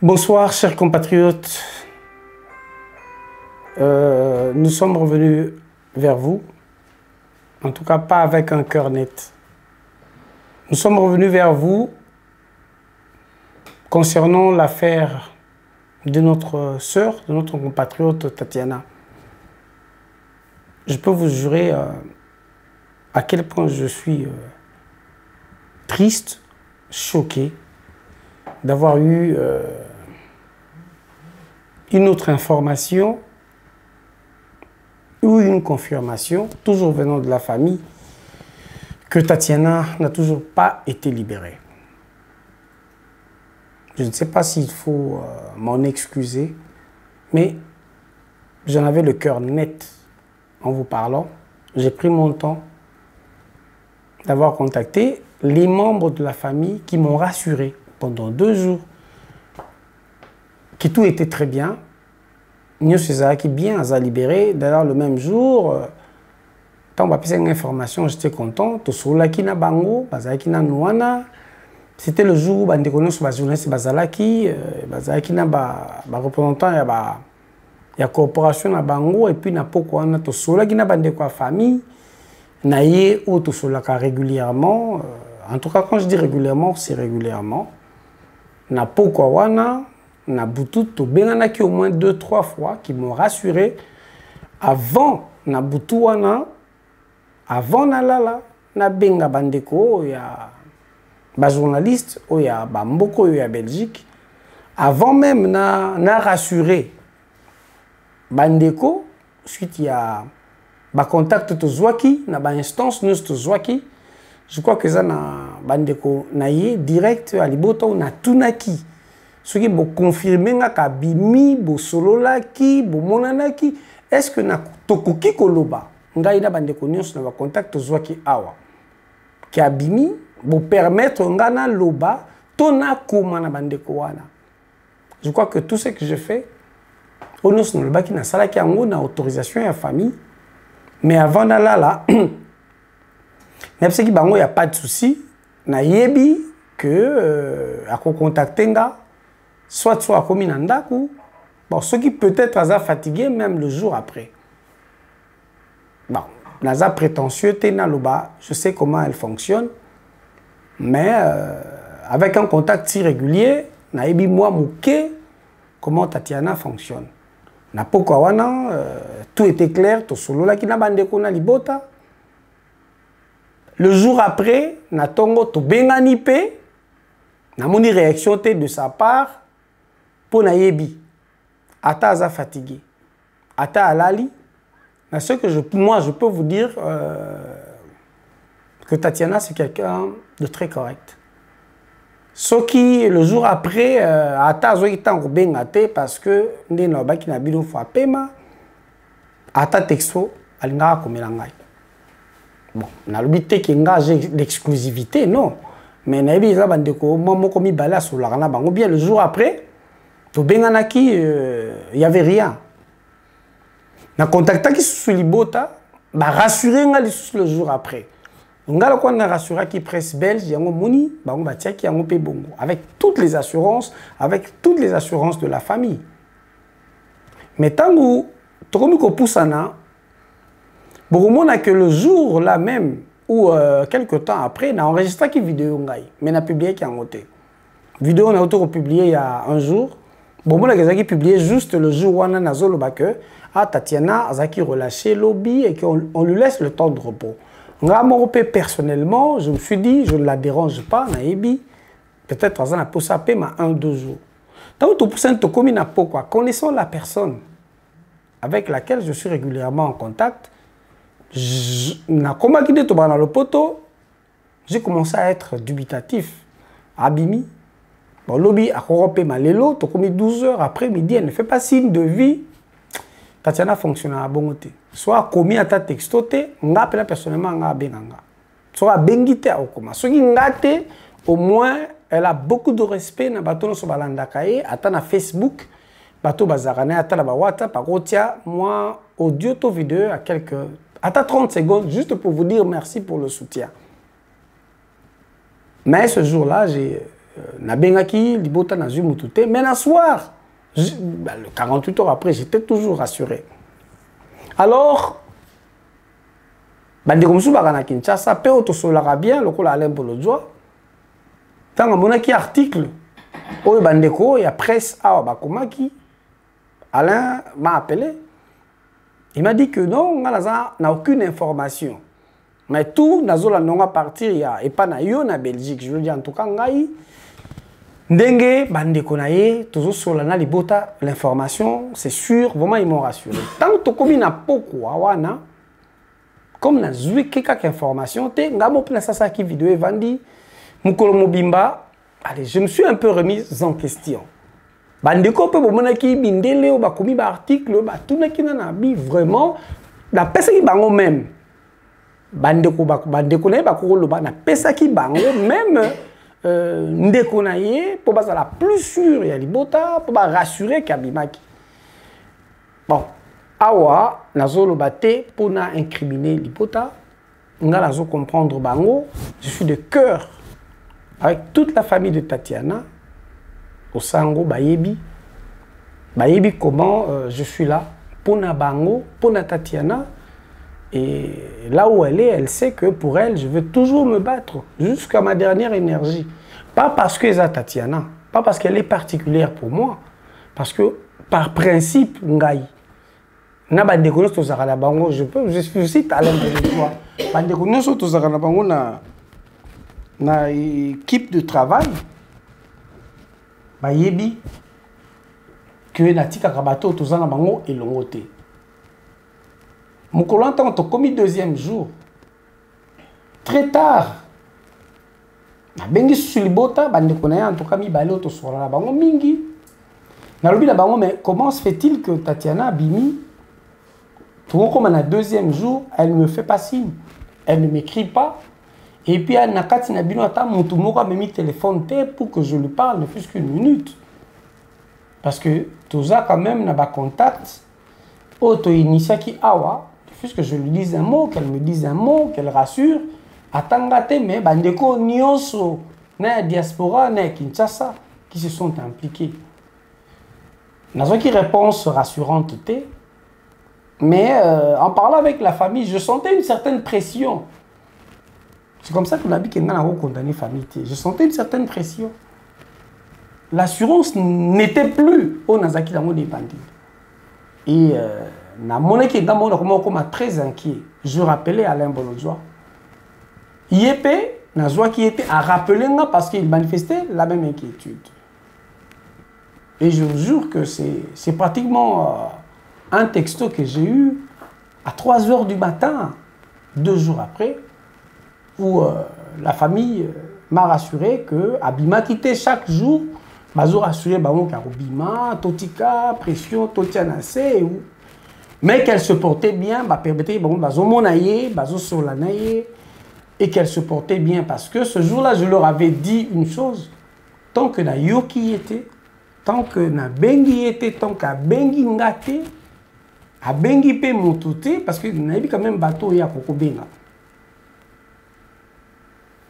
Bonsoir, chers compatriotes. Nous sommes revenus vers vous, en tout cas pas avec un cœur net. Nous sommes revenus vers vous concernant l'affaire de notre sœur, de notre compatriote Tatiana. Je peux vous jurer à quel point je suis triste, choqué d'avoir eu une autre information ou une confirmation, toujours venant de la famille, que Tatiana n'a toujours pas été libérée. Je ne sais pas s'il faut m'en excuser, mais j'en avais le cœur net en vous parlant. J'ai pris mon temps d'avoir contacté les membres de la famille qui m'ont rassuré pendant 2 jours que tout était très bien. Nous sommes bien à libérer. D'ailleurs, le même jour, quand on a pris une information, j'étais content. Tout cela qui n'a bango, bazaki na nuana. C'était le jour où on déconne sur la journaliste bazalaki, bazalaki na ba représentant ya ba ya corporation na bango et puis na poko na tout cela qui n'a bandé quoi famille. Na yé ou tout cela régulièrement. En tout cas, quand je dis régulièrement, c'est régulièrement. Na poko wana. Na butu to benganaki au moins 2-3 fois qui m'ont rassuré avant na butu wana, avant na lala na benga bandeko ya ba journaliste o ya ba mboko ya Belgique, avant même na rassuré bandeko suite ya ba contact to zwaki na ba instance nous to zwaki. Je crois que ça na bandeko na yé direct à libota ou na tunaki. Ce qui vous confirme que bimi bo sololaki bo monanaki, est-ce que na tokoki koloba ngai na bande nyonso na ba contact zwaki awa ki abimi bo permettre ngana loba tona koma na bande ko wana. Je crois que tout ce que je fais au nyonso na loba ki na salaki yango na autorisation ya famille, mais avant na là même ce qui bango y a pas de souci na yebi que à contacter nga soit à Kominandaku, bon, ceux qui peut-être sont fatigués même le jour après. Bon, naza prétentieux, loba, je sais comment elle fonctionne, mais avec un contact si régulier, naebi moi mouké comment Tatiana fonctionne. Na poko wana, tout était clair, to solo la kina bande kona libota. Le jour après, na tongo to benganipe, na moni réaction de sa part. Pour nayebi, ata aza fatigué, ata alali, mais ce que moi je peux vous dire que Tatiana c'est quelqu'un de très correct. Ce qui le jour après, ata azo itango bengate parce que ndé na baki na bino fa pema, ata texto alinga komela ngai. Bon, na lobité ki nga j'ai l'exclusivité non, mais nayebi za bandeko momo komi bala sur la rana bango bien le jour après. To benganaki, il n'y avait rien. Na contacta qui sous libota, ba rassurer nga le jour après. Nga ko na rassurer qui presse belge yango moni, ba on ba tiaki yango pe bongo avec toutes les assurances de la famille. Mais tangu to komi ko poussana, bokomona que le jour là même ou quelque temps après na enregistré qui vidéo ngai, mais na publié qui en côté. Vidéo on a auto publié il y a un jour. Bon, moi, j'ai publié juste le jour où on a nazolo que Tatiana a relâché lobby et qu'on lui laisse le temps de repos. Moi, personnellement, je me suis dit, je ne la dérange pas, naïbi. Peut-être que ça peut s'appeler 1-2 jours. Donc, tout ça, connaissant la personne avec laquelle je suis régulièrement en contact, j'ai commencé à être dubitatif. Abimi. Bon, lobby a corrompé malelo, tu as commis 12 heures après midi, elle ne fait pas signe de vie. Tatiana fonctionne à bon côté. Soit commis à ta textoté, on appelle personnellement à Benganga. Soit à Bengite à Okoma. Ce qui ngate, au moins, elle a beaucoup de respect dans bateau sur Balandakaye, attend à Facebook, bateau bazarane, attend à WhatsApp, à Rotia, moi, audio, to vidéo, à quelques. Attends 30 secondes, juste pour vous dire merci pour le soutien. Mais ce jour-là, Nabengaki, libota na zui mutute, mais un soir, 48 heures après, j'étais toujours rassuré. Alors, bandeko musu baka na Kinshasa, pe otosolaka bien, lokola Alain Bolodjoa, tant monaki article, oyo bandeko, ya presse, awa bakomaki, Alain m'a appelé, il m'a dit que non, n'a aucune information. Mais tout, nazola nonga partir ya, et pas na yo na Belgique, je veux dire en tout cas, ngai, ndenge, bandeko na ye, toujours sur la libota, l'information, c'est sûr, vraiment ils m'ont rassuré. Tant que comme il n'a pas quoi, comme na zoué quelques informations, te, ngamo place ça qui vidéo vendi, mukolo mobimba, allez, je me suis un peu remise en question. Bandeko pe bomona ki bindele ba komi ba article ba tout na ki na bi vraiment la pesa ki bango même. Bandeko na ba ko loba na pesa ki bango même. Ndeko na ye pour ba la plus sûr ya libota pour ba rassurer kabimaki. Bon, awa nazolo bate pour na incriminer libota, nga nazo comprendre bango, je suis de cœur avec toute la famille de Tatiana au Sango bayebi comment je suis là pour na bango, pour na Tatiana. Et là où elle est, elle sait que pour elle, je vais toujours me battre jusqu'à ma dernière énergie. Pas parce que c'est Tatiana, pas parce qu'elle est particulière pour moi, parce que par principe, ngai. Na bandeko to zakala bango, je cite Alain Bolodjoa. Bandeko nyonso to zakala bango na équipe de travail. Bayebi que na tika kabato to zana bango elongo te. Mukolo entend to commis deuxième jour. Très tard. Na bengi sulibota bandeko na en tout cas mi balo to sora bango mingi. Na lobi la bango mais comment se fait-il que Tatiana Bimi pour comme na deuxième jour, elle me fait pas signe. Elle ne m'écrit pas. Et puis na kati na bino ata mutu moko me mi téléphone te pour que je lui parle ne fût-ce qu'une minute. Parce que tout ça quand même na ba contact auto initiaki awa. Puisque je lui dise un mot, qu'elle me dise un mot, qu'elle rassure, atangate, mais bandeko nyonso, na diaspora, na Kinshasa, qui se sont impliqués. Dans une réponse rassurante, mais en parlant avec la famille, je sentais une certaine pression. C'est comme ça qu'on a dit qu'on a condamné la famille. Je sentais une certaine pression. L'assurance n'était plus au Nazaki dans mon dépendant. Et très inquiet. Je rappelais Alain Bolodjoa. Yépe, Nazwa qui était à rappeler parce qu'il manifestait la même inquiétude. Et je vous jure que c'est pratiquement un texto que j'ai eu à 3 h du matin, 2 jours après, où la famille m'a rassuré que Abima quittait chaque jour, m'a rassuré Bima, Totika, pression, Totianase, mais qu'elle se portait bien, et qu'elle se portait bien parce que ce jour-là, je leur avais dit une chose, tant que na yoki était, tant que na bengi était, tant qu'à bengi ngate, à bengi pe moutouté, parce que na quand même bateau ya koko benga.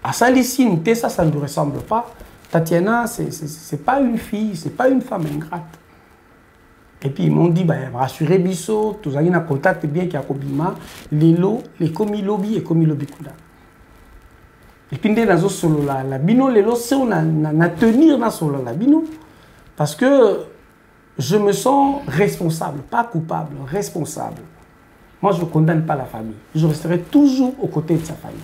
À Salicine, ça ne lui ressemble pas. Tatiana, c'est pas une fille, c'est pas une femme ingrate. Et puis ils m'ont dit, bah, rassurez Bisso, tous les gens contact bien qu'il y a Kobima, les lots, les commis lobby et commis lobby kuda. Et puis dans ce solo la bino, les lots, c'est on a tenir dans solo la bino, parce que je me sens responsable, pas coupable, responsable. Moi, je ne condamne pas la famille. Je resterai toujours aux côtés de sa famille.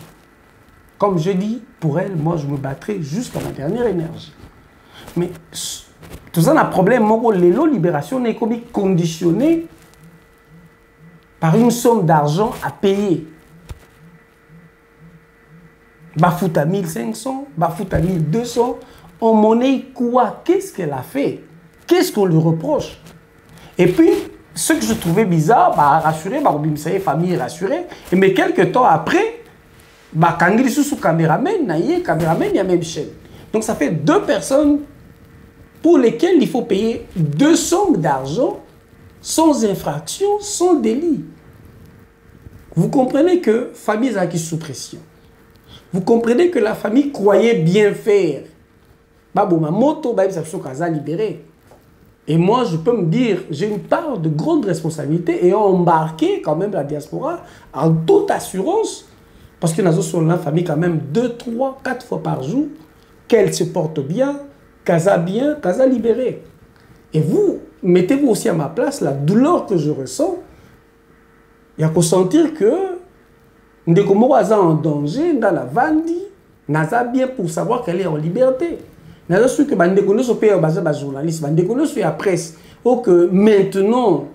Comme je dis, pour elle, moi, je me battrai jusqu'à ma dernière énergie. Mais tout ça, un problème, l'élo libération n'est comme conditionné par une somme d'argent à payer. Bafouta 1500, Bafouta 1200, en monnaie quoi? Qu'est-ce qu'elle a fait? Qu'est-ce qu'on lui reproche? Et puis, ce que je trouvais bizarre, rassuré, famille rassurée, mais quelques temps après, Kangri sous caméraman, il y a même chaîne. Donc ça fait 2 personnes pour lesquelles il faut payer 2 sommes d'argent sans infraction, sans délit. Vous comprenez que famille est sous pression. Vous comprenez que la famille croyait bien faire. baboma moto bayebisa biso kaza libéré. Et moi, je peux me dire, j'ai une part de grande responsabilité et embarquer quand même la diaspora en toute assurance, parce que nous avons sur la famille quand même 2, 3, 4 fois par jour, qu'elle se porte bien, casa libéré. Et vous, mettez-vous aussi à ma place, la douleur que je ressens, il y a qu'à sentir que Ndeko Aza en danger, dans la vandi, Naza bien pour savoir qu'elle est en liberté. Naza sûr que Ndeko no so paye un journaliste, Ndeko no so la presse, ou que maintenant,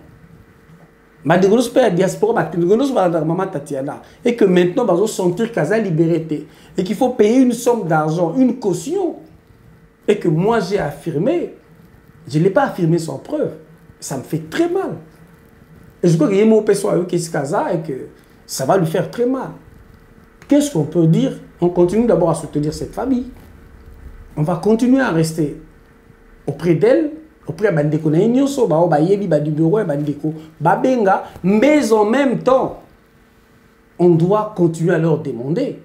Ndeko no so paye la diaspora, Ndeko no so paye la maman Tatiana, et que maintenant, on va sentir qu'Aza liberté, et qu'il faut payer une somme d'argent, une caution, et que moi j'ai affirmé, je ne l'ai pas affirmé sans preuve, ça me fait très mal. Et je crois qu'il y a un personne qui est Kaza et que ça va lui faire très mal. Qu'est-ce qu'on peut dire? On continue d'abord à soutenir cette famille. On va continuer à rester auprès d'elle, auprès de Bandeko Nainyoso, Bayebi, Badiburo, Bandeko, Babenga, mais en même temps, on doit continuer à leur demander,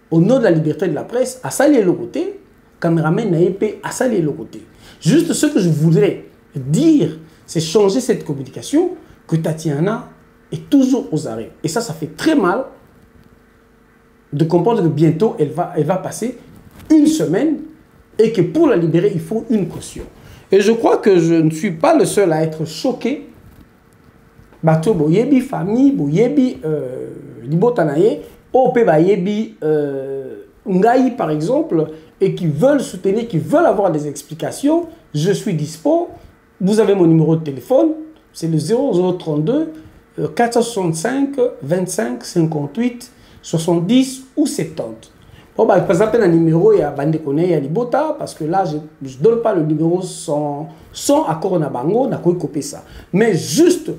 au nom de la liberté de la presse, à saluer le côté, caméraman Naïpe, à saluer le côté. Juste ce que je voudrais dire, c'est changer cette communication, que Tatiana est toujours aux arrêts. Et ça fait très mal de comprendre que bientôt, elle va passer une semaine et que pour la libérer, il faut une caution. Et je crois que je ne suis pas le seul à être choqué. Bato boyebi, famille, boyebi, libotanaye, ope bayebi, ngai par exemple, et qui veulent soutenir, qui veulent avoir des explications. Je suis dispo. Vous avez mon numéro de téléphone, c'est le 0032 465 25 58 70 ou 70. Bon, bah, par exemple, un numéro, il y a Bandeko il y a Libota, parce que là, je ne donne pas le numéro sans accord na bango, na quoi copier ça. Mais juste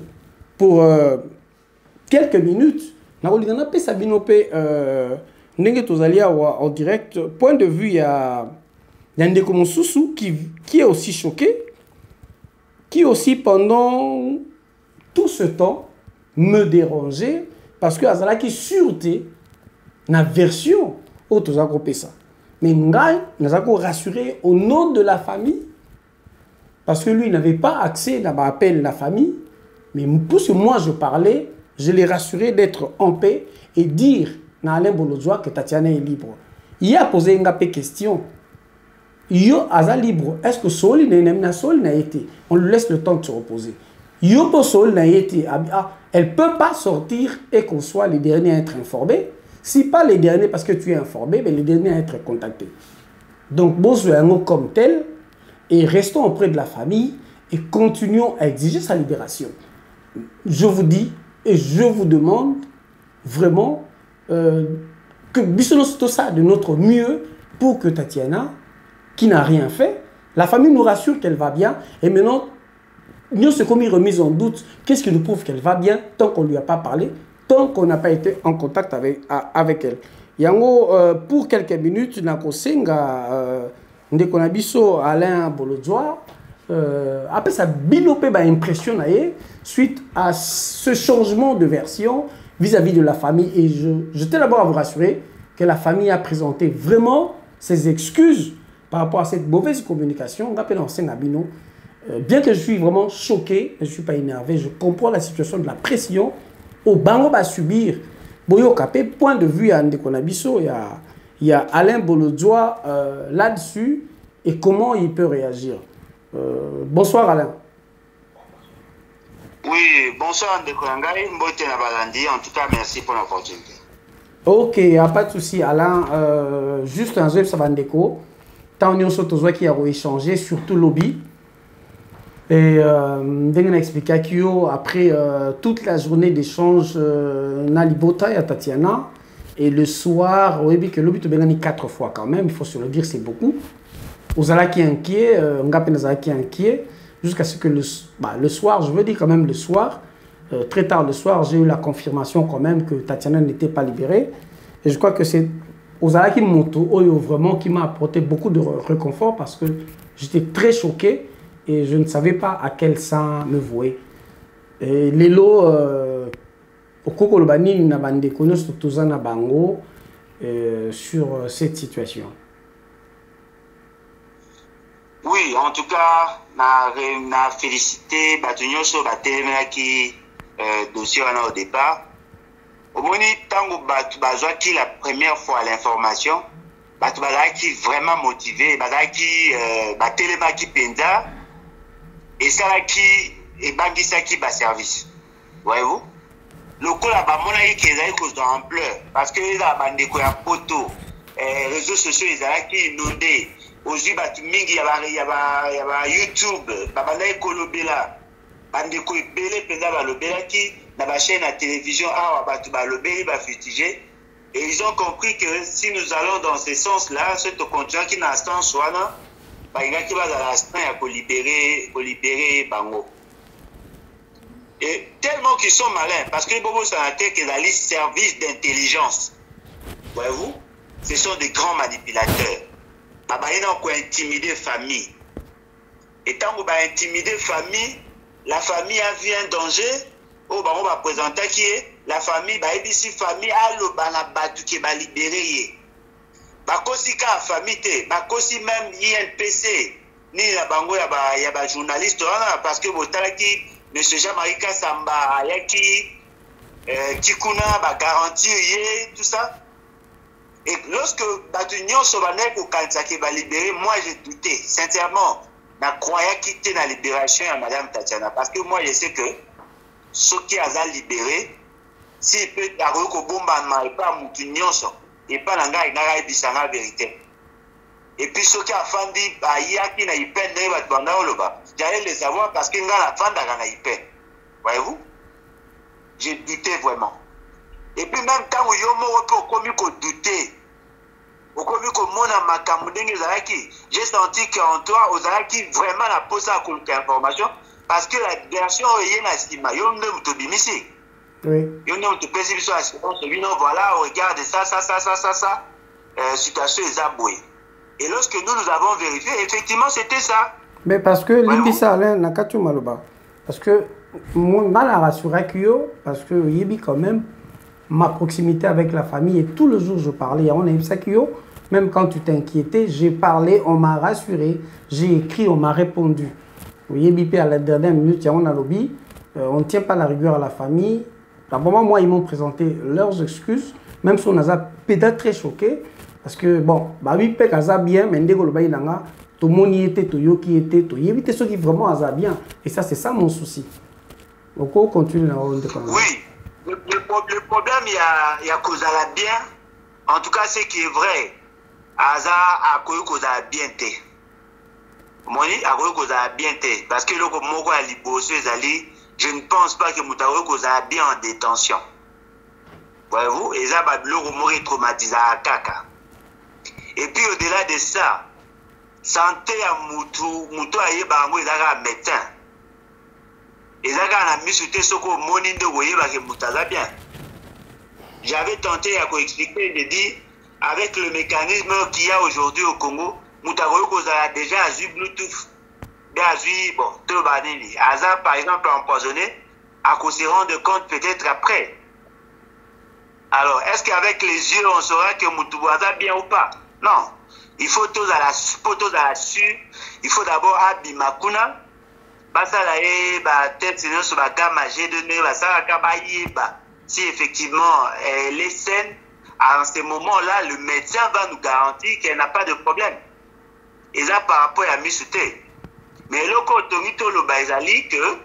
pour quelques minutes, na olingana pe sabinope ndenge tozalia en direct. Point de vue, il y a Ndeko Mosusu qui est aussi choqué, qui aussi pendant tout ce temps me dérangeait parce que Azala qui sûreté na version autre ça. Mais Ngai nous a rassuré au nom de la famille parce que lui n'avait pas accès à l'appel de la famille, mais puisque moi je parlais, je l'ai rassuré d'être en paix et dire na Alain Bolodjoa que Tatiana est libre. Il a posé une question. Yo aza libre. Est-ce que Soli n'a été? On lui laisse le temps de se reposer. Yo pour Soli n'a été. Elle ne peut pas sortir et qu'on soit les derniers à être informés. Si pas les derniers parce que tu es informé, mais les derniers à être contactés. Donc, besoin comme tel, et restons auprès de la famille et continuons à exiger sa libération. Je vous dis et je vous demande vraiment que bisous tout ça de notre mieux pour que Tatiana, qui n'a rien fait, la famille nous rassure qu'elle va bien. Et maintenant, nous sommes commis remise en doute. Qu'est-ce qui nous prouve qu'elle va bien tant qu'on ne lui a pas parlé, tant qu'on n'a pas été en contact avec elle. Yango, pour quelques minutes, Ndeko Nabiso Alain Bolodjoa, après ça, binopé ba impression suite à ce changement de version vis-à-vis de la famille. Et je tiens d'abord à vous rassurer que la famille a présenté vraiment ses excuses par rapport à cette mauvaise communication. Bien que je suis vraiment choqué, je ne suis pas énervé, je comprends la situation de la pression au bango va subir. Boyo Kapé, point de vue à Ndeko Nabiso, il y a Alain Bolodjoa là-dessus et comment il peut réagir. Bonsoir Alain. Oui, bonsoir Ndeko Ngai, Mbote Nabalandi, en tout cas merci pour l'opportunité. Ok, il n'y a pas de souci Alain, juste un jeu sur Ndeko. Tant on a qui a échangé, surtout lobby. Et on a expliqué qu'après toute la journée d'échange, Nalibota et Tatiana, et le soir, on a vu que lobby a gagné 4 fois quand même, il faut se le dire, c'est beaucoup. Ozala qui est inquiet, Ngape Nazala qui est inquiet, jusqu'à ce que le soir, je veux dire quand même le soir, très tard le soir, j'ai eu la confirmation quand même que Tatiana n'était pas libérée. Et je crois que c'est Ozala qui vraiment qui m'a apporté beaucoup de réconfort parce que j'étais très choqué et je ne savais pas à quel sang me vouer. Et Lelo, au Kokolobani, n'a pas de connaissances sur cette situation. Oui, en tout cas, na félicité Batunyoso Batelemaki dossier au départ. Au moment où Bazouaki la première fois l'information, Bazouaki vraiment motivé, Bazouaki Batelemaki Penda, et ça là qui est Bangisaki bas service. Voyez-vous? Le coup là-bas, mon avis, qu'ils aient cause d'ampleur, parce que les abandés, quoi, poteau, réseaux sociaux, ils ont qui inondés. Aujourd'hui, il y a YouTube, babanda kolobela, bande ko belé penda balobela qui na ba chaîne à télévision a batu balobeli ba futiger, et ils ont compris que si nous allons dans ce sens-là, ce continent qui n'a pas soin, bah il y a qui va dans l'instant à libérer bango. Et tellement qu'ils sont malins, parce que les bobos sont en tête que dans les services d'intelligence, voyez-vous, ce sont des grands manipulateurs. Ils ont intimidé famille. Et tant qu'on va intimider famille, la famille a vu un danger. On va présenter qui est la famille. ABC famille a le banabatu qui va libérer. Bakosi ka famille te, bakosi même INPC ni la bango ya ba journaliste parce que botalaki Monsieur Jean-Marie Kassamba yaki Tikuna ba garantie tout ça. Et lorsque Batunyon Sobanek ou Kansaki va libérer, moi j'ai douté. Sincèrement, je croyais quitter la libération à Madame Tatiana. Parce que moi je sais que ceux qui ont libéré, s'il peut avoir un bombardier, et pas Moutunyon, et pas l'anga, il n'a pas la vérité. Et puis ceux qui ont fait il y a qui n'a pas j'allais les savoir parce qu'il y a la fin de voyez-vous? J'ai douté vraiment. Et puis même quand vous avez douté, j'ai senti qu'en toi, vous avez vraiment la pose à information parce que la version est nastima. Oui. Voilà, regarde ça. Situation est abouée. Et lorsque nous avons vérifié, effectivement, c'était ça. Mais parce que l'Imbissa Alain n'a qu'à tout maloba. Parce que mon mal a rassuré parce que Yébi quand même. Ma proximité avec la famille et tout le jour je parlais. On a eu ça même quand tu t'inquiétais, j'ai parlé, on m'a rassuré, j'ai écrit, on m'a répondu. Vous voyez, BP à la dernière minute, on a lobby, on ne tient pas la rigueur à la famille. D'abord, moi, ils m'ont présenté leurs excuses, même si on a peut-être très choqué, parce que bon, bah oui, peut être bien, mais dès que le bail tout le monde y était, tout le qui était, tout y était ceux qui vraiment a bien. Et ça, c'est ça mon souci. Donc, on continue là. Oui. Le problème, il y a cause à la bien. En tout cas, ce qui est vrai, Aza a cause à la bien. Moni a cause à la bien. Parce que le Moko a libéré Zali, je ne pense pas que Moutaro cause à la bien en détention. Voyez-vous, et ça, le Moko est traumatisé à Kaka. Et puis au-delà de ça, santé à Moutou a eu un médecin. Et ça, quand on a mis sur tes soko, bien. J'avais tenté à expliquer, de dire, avec le mécanisme qu'il y a aujourd'hui au Congo, Moutaroyo a déjà eu Bluetooth. Bon, tout banini. Aza, par exemple, empoisonné, à qu'on se rende compte peut-être après. Alors, est-ce qu'avec les yeux, on saura que Moutouaza bien ou pas? Non. Il faut tous à la su. Il faut d'abord Abimakuna. Si effectivement elle est saine, à ce moment-là, le médecin va nous garantir qu'elle n'a pas de problème. Et ça par rapport à Misute. Mais le cotonito le baizali que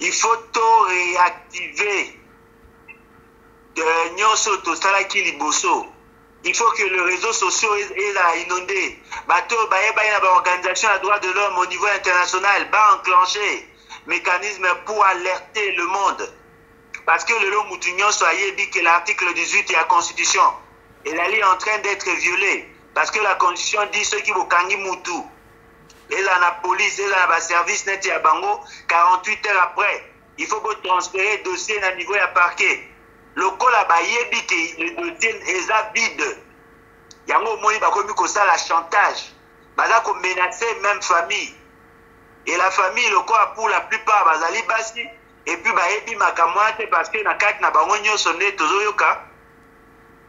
il faut tout réactiver de Nyonso to Salaki Liboso. Il faut que le réseau social est inondé. L'organisation des droits de l'homme au niveau international va enclencher mécanisme pour alerter le monde. Parce que le lot Moutounion soit dit que l'article 18 de la Constitution est en train d'être violé. Parce que la Constitution dit ceux qui vont kangi Moutou. Et là, la police, et là, le service net à Bango, 48 heures après, il faut transférer le dossier à niveau de parquet. Le col a baillé que le dossier est vide. Il y a un moment où il la chantage. Il faut menacer même famille. Et la famille, le corps pour la plupart, bazali basi. Et puis, il parce que na bangonyo sonné tozoyoka.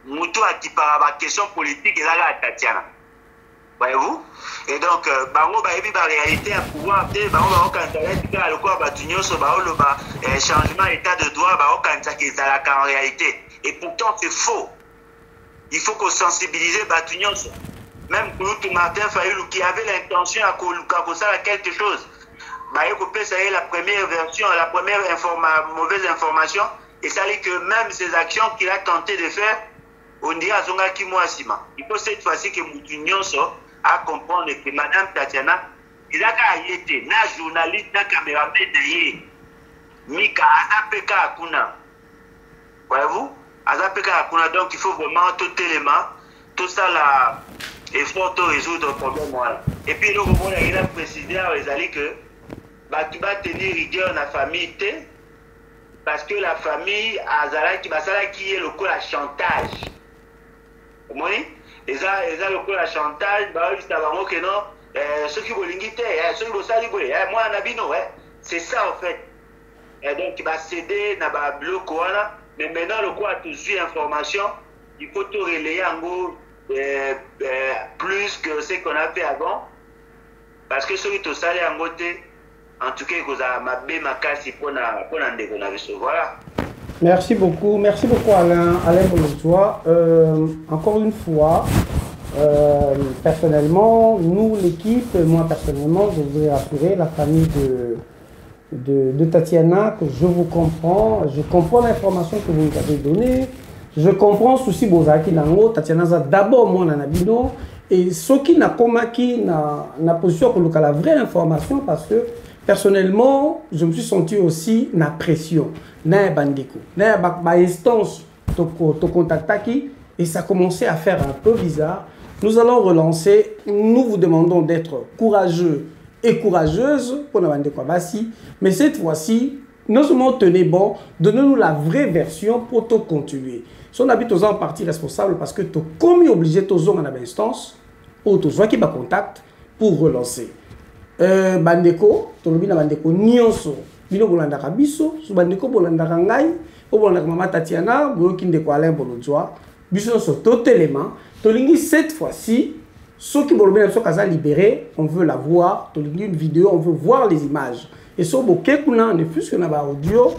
Moutou a qui par la question politique et là, Tatiana. Voyez-vous? Et donc, bango baebi ba réalité à pouvoir te bango ba okantala tika le quoi batunyoso ba oloba changement état de droit ba okantala qui ezalaka en réalité. Et pourtant c'est faux. Il faut qu'on sensibilise batunyoso. Même Kouloutou Martin Fayoulou qui avait l'intention à faire quelque chose. Bah ça y est la première version, la première mauvaise information et ça dit que même ces actions qu'il a tenté de faire, on dirait à Zonga Kimouasima. Il faut cette fois-ci que Moutounyoso à comprendre que Madame Tatiana, il a été na journaliste, na caméraman de Mika Azapeka Akuna. Voyez-vous? Azapeka Akuna, donc il faut vraiment tout élément, tout ça là, effort de résoudre le problème. Voilà. Et puis le moment il a précisé que tu vas tenir rigueur dans la famille, parce que la famille qui est le coup la chantage. Vous voyez? Et ça le coup la chantage, que non, ceux qui veulent l'ingiter, ceux qui veulent moi Nabino, c'est ça en fait. Et donc il va céder dans le bloc, mais maintenant le coup a toujours information, il faut tout relayer en gros plus que ce qu'on a fait avant, parce que ceux qui te salent en côté, en tout cas, il y a ma bé ma casse pour voilà. Merci beaucoup Alain Bolozwa. Encore une fois, personnellement, nous l'équipe, moi personnellement, je voudrais rassurer la famille de Tatiana que je vous comprends, je comprends l'information que vous nous avez donnée, je comprends souci Bozaki Nango, Tatiana a d'abord moi Nanabino et ce qui n'a n'a position pour la vraie information parce que personnellement, je me suis senti aussi na pression, na bandeko, na instance to contactaki et ça commençait à faire un peu bizarre. Nous allons relancer, nous vous demandons d'être courageux et courageuse pour la bandeko Bassi, mais cette fois-ci, non seulement tenez bon, donnez-nous la vraie version pour tout continuer. Si on habite aux en partie responsable parce que tu comme obligé tous en instance ou tous qui va contact pour relancer. Bandeko, tolobi na bandeko nyonso, bino bolandaka biso, so bandeko bolandaka ngai, o bolandaka mama Tatiana, boyoki ndeko Alain Bolozwa, biso so totalement, tolingi cette fois-ci, ceux qui bolobi na biso kaza libéré, on veut la voir, tolingi une vidéo, on veut voir les images. Et so boke kuna ne plus que na ba audio,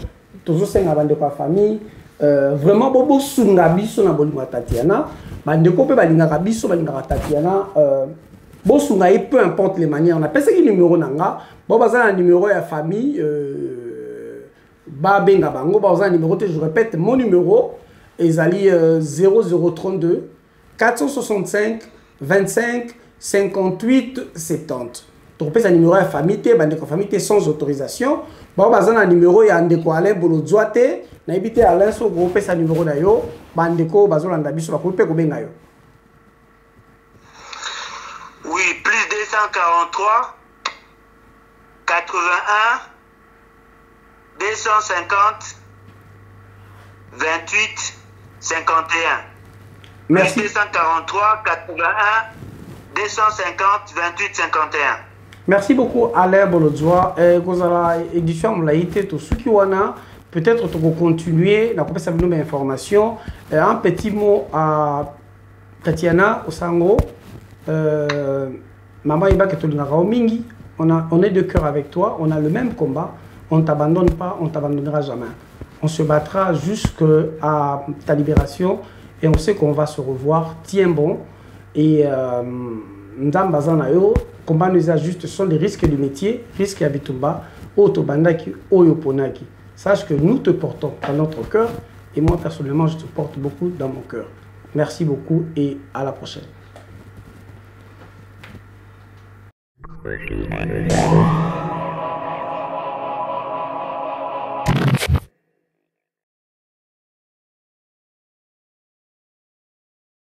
tozo senga bandeko a famille, vraiment bobo sunga biso na bolingo Tatiana, bandeko pe balingaka biso balingaka Tatiana, peu importe les manières, on appelle ça qui numéro nanga. Bon, un numéro de famille, benga bango, un numéro, je répète, mon numéro est 0032 465 25 58 70. Donc, un numéro de famille, sans autorisation. Bon, un numéro de Alain Bolozwa, na évité Alain so groupe sa numéro d'ailleurs, bandeko bazolanda biso ba couper ko benga yo. Oui, plus 243 81 250 28 51. Merci. Plus 243 81 250 28 51. Merci beaucoup Alain Bolozwa. Kozala édition mlaïté to suki wana peut-être tu peux continuer na kopesa bino information. Un petit mot à Tatiana Osango. Maman Iba Mingi, on est de cœur avec toi, on a le même combat, on ne t'abandonne pas, on ne t'abandonnera jamais. On se battra jusqu'à ta libération et on sait qu'on va se revoir. Tiens bon. Et Ndambazanayo, combat nous ajuste, ce sont les risques du métier, risques à Bitumba, Otobandaki, Oyoponaki. Sache que nous te portons dans notre cœur et moi personnellement je te porte beaucoup dans mon cœur. Merci beaucoup et à la prochaine.